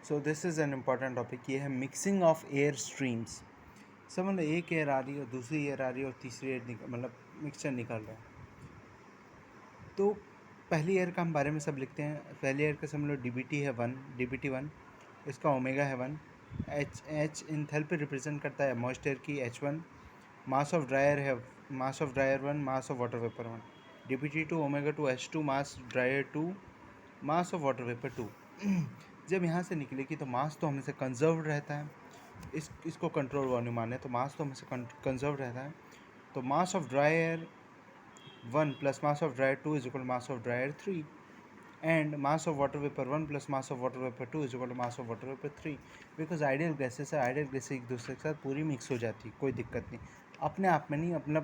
So this is an important topic. ये है mixing of air streams. समझ लो एक एयर आ रही है और दूसरी एयर आ रही है और तीसरी एयर मतलब मिक्सचर निकल रहा है। तो पहली एयर का हम बारे में सब लिखते हैं। पहली एयर का समझ लो DBT है 1, DBT 1, इसका ओमेगा है 1। H इंथैल्पी रिप्रेजेंट करता है मॉइस्ट एयर की H1। मास ऑफ ड्रायर है mass of dry air 1, mass of water vapour 1। DBT 2 omega 2 H2, mass dryer 2, mass of water vapour 2। जब यहाँ से निकलेगी तो मास तो हमेशा कंजर्व रहता है, इसको कंट्रोल वॉल्यूम माने तो मास तो हमेशा कंजर्व रहता है। तो mass of dry air 1 plus mass of dry air 2 is equal mass of dryer 3, and mass of water vapour 1 plus mass of water vapour 2 is equal mass of water vapour 3। Because ideal gases है, ideal gases एक दूसरे के साथ पूरी mix हो जाती है, कोई दिक्कत नहीं। अपने आप में नहीं, अपना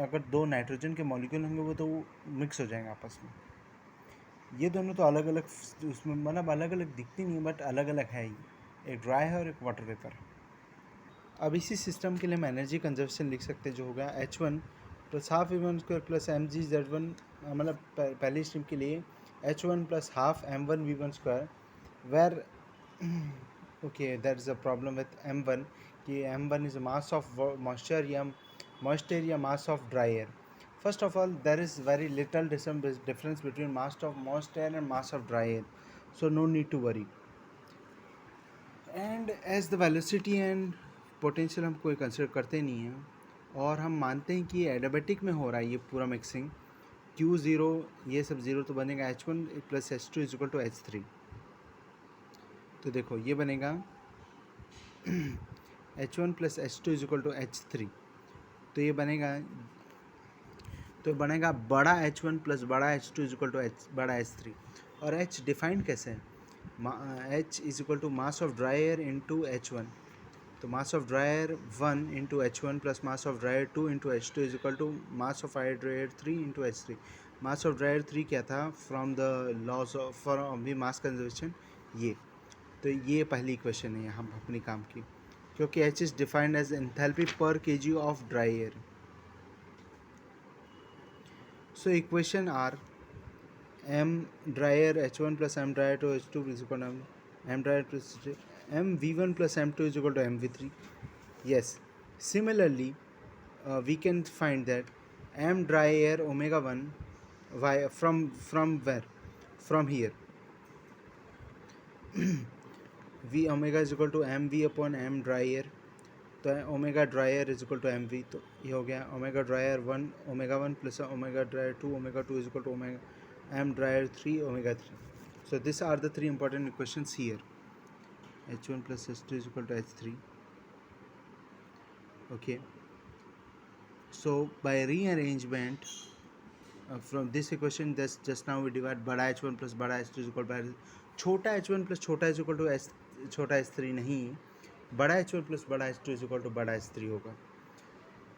अगर दो नाइट्रोजन के मॉलिक्यूल होंगे वो तो मिक्स हो जाएंगे आपस में। ये दोनों तो अलग अलग उसमें मतलब अलग अलग दिखती नहीं, बट अलग अलग है ही, एक ड्राई है और एक वाटर वेपर है। अब इसी सिस्टम के लिए हम एनर्जी कंजर्वेशन लिख सकते हैं, जो होगा H1 plus half V1² plus mg/z1, मतलब पहली स्ट्रीम के लिए H1 plus half m1v1², where okay that is a problem with m1 कि m1 is mass of moisture या mass of dry air. First of all, there is very little difference between mass of moist air and mass of dry air, so no need to worry. And as the velocity and potential हम कोई consider करते नहीं हैं, और हम मानते हैं कि एडियाबेटिक में हो रहा है ये पूरा मिक्सिंग, Q0 ये सब ज़ीरो, तो बनेगा H1 plus H2 is equal to H3। तो देखो ये बनेगा H1 plus H2 is equal to H3। तो ये बनेगा बड़ा H1 प्लस बड़ा H2 इज इक्वल टू बड़ा H3। और H डिफाइंड कैसे है? H is equal to mass of dry air into H1। तो mass of dry air 1 into H1 plus mass of dry air 2 into H2 is equal to mass of dry air 3 into H3। Mass of dry air 3 क्या था? From the laws of from the mass conservation ये। तो ये पहली equation है यहाँ अपनी काम की, क्योंकि H is defined as enthalpy per kg of dry air. So equation are m dryer H1 plus m dryer to H2 is equal to m dryer plus m V1 plus m2 is equal to m V3. Yes. Similarly, we can find that m dry air omega 1 from where? From here. V omega is equal to mv upon m dry air. तो omega dry air is equal to M V. तो ये हो गया omega dry air 1 omega 1 plus omega dry air 2 omega 2 is equal to omega M dry air 3 omega 3। So this are the 3 important equations here. H1 plus H2 is equal to H3. Okay, so by rearrangement from this equation, just now we divide बड़ा H1 plus बड़ा H2 is equal to छोटा H1 plus छोटा is equal to छोटा H3 नहीं, बड़ा H1 plus बड़ा H2 is equal to बड़ा H3 होगा,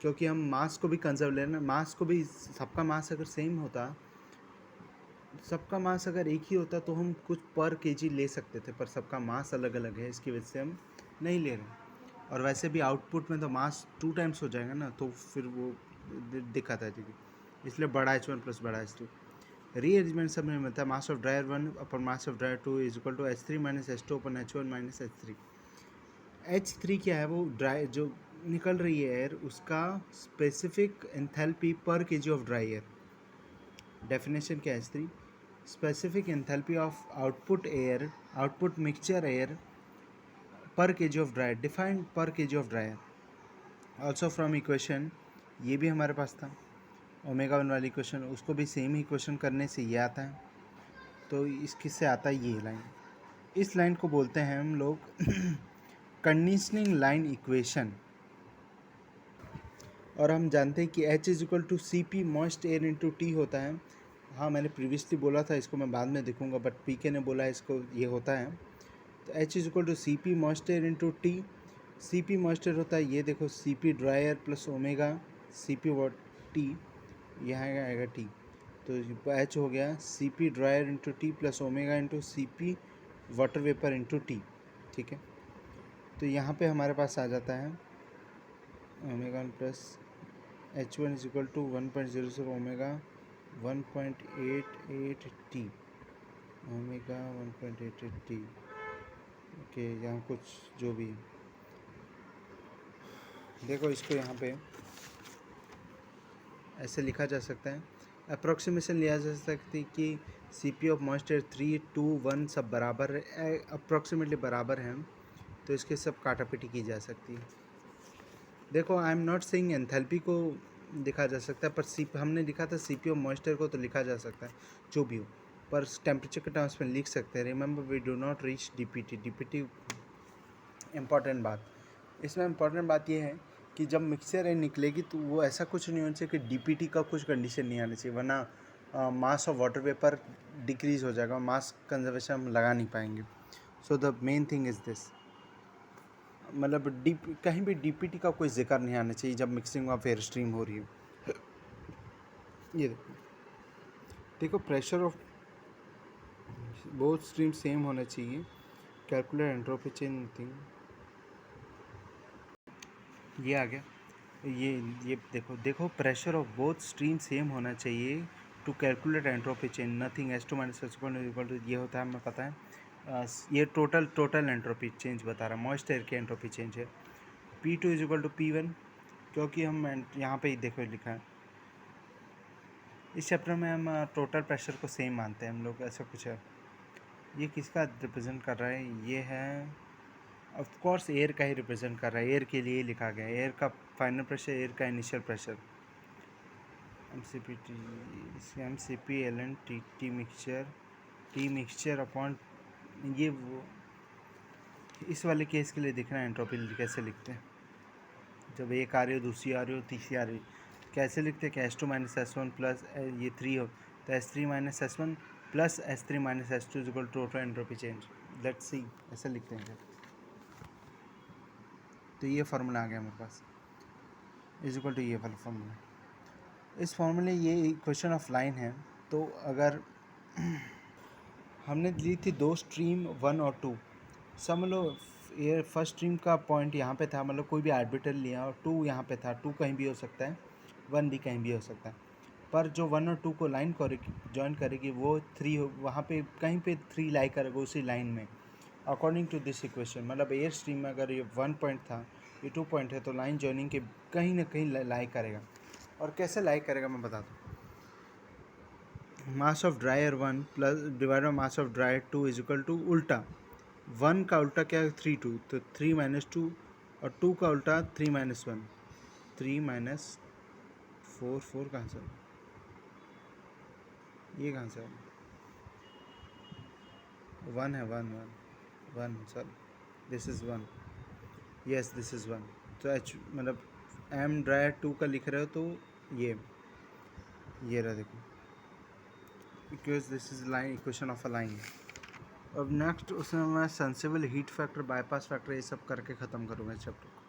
क्योंकि हम मास को भी कंजर्व ले रहे हैं। मास को भी, सबका मास अगर सेम होता, सबका मास अगर एक ही होता तो हम कुछ पर केजी ले सकते थे, पर सबका मास अलग अलग है, इसकी वजह से हम नहीं ले रहे। और वैसे भी आउटपुट में तो मास 2 टाइम्स हो जाएगा ना, तो फिर वो दिक्कत आ जाएगी, इसलिए बड़ा H1 प्लस बड़ा H2। रीअरेंजमेंट सब में मिलता है mass of dry air 1 upon mass of dry air 2 is equal to H3 minus H2 upon H1 minus H3। H3 क्या है? वो ड्राई जो निकल रही है एयर, उसका स्पेसिफिक एंथैल्पी पर KG of dry air. Definition क्या है H3? Specific enthalpy of output mixture air पर केजी ऑफ ड्राई, डिफाइंड पर KG of dry air. Also from equation, ये भी हमारे पास था ओमेगा 1 वाली इक्वेशन, उसको भी सेम ही इक्वेशन करने से ये आता है। तो इससे आता है ये लाइन, इस लाइन को बोलते हैं हम लोग कंडीशनिंग लाइन इक्वेशन। और हम जानते हैं कि H is equal to CP moist air into T होता है। हाँ, मैंने प्रीवियसली बोला था, इसको मैं बाद में देखूंगा, बट PK ने बोला है इसको ये होता है। तो H is equal to CP moist air into T। CP moist air होता है, ये देखो CP dry air plus omega CP water T, यहाँ आएगा T। तो H हो गया CP dry air into T plus omega into CP water vapour into T। ठीक है, तो यहाँ पे हमारे पास आ जाता है omega plus H1 is equal to 1.00 omega 1.88 T, omega 1.88 T। Okay यहाँ कुछ जो भी देखो, इसको यहाँ पे ऐसे लिखा जा सकता है, अप्रोक्सीमेशन लिया जा सकती है कि CP ऑफ मॉइस्चर 3, 2, 1 सब बराबर है, अप्रोक्सीमेटली बराबर हैं, तो इसके सब काटापिटी की जा सकती है। देखो, I am not saying enthalpy को लिखा जा सकता है, पर हमने लिखा था CP ऑफ मॉइस्चर को तो लिखा जा सकता है जो भी हो, पर टेम्परेचर के टर्म्स में लिख सकते हैं। Remember we do not reach DPT important बात इसमें, इम्पॉर्टेंट बात ये है कि जब मिक्सचर एयर निकलेगी तो वो ऐसा कुछ नहीं होना चाहिए कि DPT का कुछ कंडीशन नहीं आना चाहिए, वरना mass of water vapour decrease हो जाएगा, मास कंजर्वेशन हम लगा नहीं पाएंगे। So the main thing is this, मतलब कहीं भी DPT का कोई जिक्र नहीं आना चाहिए जब मिक्सिंग ऑफ एयर स्ट्रीम हो रही है। ये देखो, pressure of both stream same होना चाहिए, कैलकुलेट एंट्रोपी चेंज थिंग, ये आ गया। ये देखो pressure of both stream same होना चाहिए to calculate entropy change, nothing S two minus S equal to ये होता है, हमें पता है। ये टोटल एंट्रोपी चेंज बता रहा है, मॉइस्ट एयर की एंट्रोपी चेंज है। P2 is equal to P1, क्योंकि हम यहाँ पे ही देखो लिखा है, इस चैप्टर में हम टोटल प्रेशर को सेम मानते हैं हम लोग, ऐसा कुछ है। ये किसका रिप्रेजेंट कर रहा है, ये है ऑफ कोर्स एयर का ही रिप्रेजेंट कर रहा है, एयर के लिए लिखा गया है, एयर का फाइनल प्रेशर, एयर का initial pressure. MCP ln T mixture upon, ये वो इस वाले केस के लिए दिख रहा है एंट्रोपी कैसे लिखते हैं, जब एक आ रही हो, दूसरी आ रही हो, तीसरी आ रही हो, कैसे लिखते हैं कि S2 माइनस S1 प्लस ये 3 हो तो S3 minus S1 plus S3 minus S2 is equal to total entropy change, let's see ऐसा लिखते हैं। तो ये फार्मूला आ गया मेरे पास, इज इक्वल टू ये वाला फार्मूला। इस फार्मूले ये इक्वेशन ऑफ लाइन है, तो अगर हमने ली थी दो स्ट्रीम 1 और 2, समझ लो ये फर्स्ट स्ट्रीम का पॉइंट यहाँ पे था, मतलब कोई भी आर्बिटर लिया और 2 यहाँ पे था, 2 कहीं भी हो सकता है, 1 भी कहीं भी हो सकता है, पर जो 1 और 2 को लाइन करेगी, जॉइन करेगी, वो 3 हो, वहाँ पे कहीं पे 3 लाई करेगा उसी लाइन में, अकॉर्डिंग टू दिस इक्वेशन। मतलब एयर स्ट्रीम में अगर ये 1 पॉइंट था, ये 2 पॉइंट है, तो लाइन जॉइनिंग के कहीं ना कहीं लाई करेगा। और कैसे लाई करेगा मैं बता दूँ, mass of dry air 1 plus divide by mass of dry air 2 is equal to उल्टा, 1 का उल्टा क्या है 3 2, तो 3 माइनस 2, और 2 का उल्टा 3 माइनस 1, 3 माइनस 4, 4 कहाँ से, ये कहाँ से 1 है, 1 1 1 sir, this is 1, yes this is 1, तो एच मतलब एम ड्राई 2 का लिख रहे हो तो ये रहा देखो, because this is line equation of a line. अब नेक्स्ट उसमें मैं sensible heat factor, bypass factor, ये सब करके ख़त्म करूँगा इस चैप्टर को।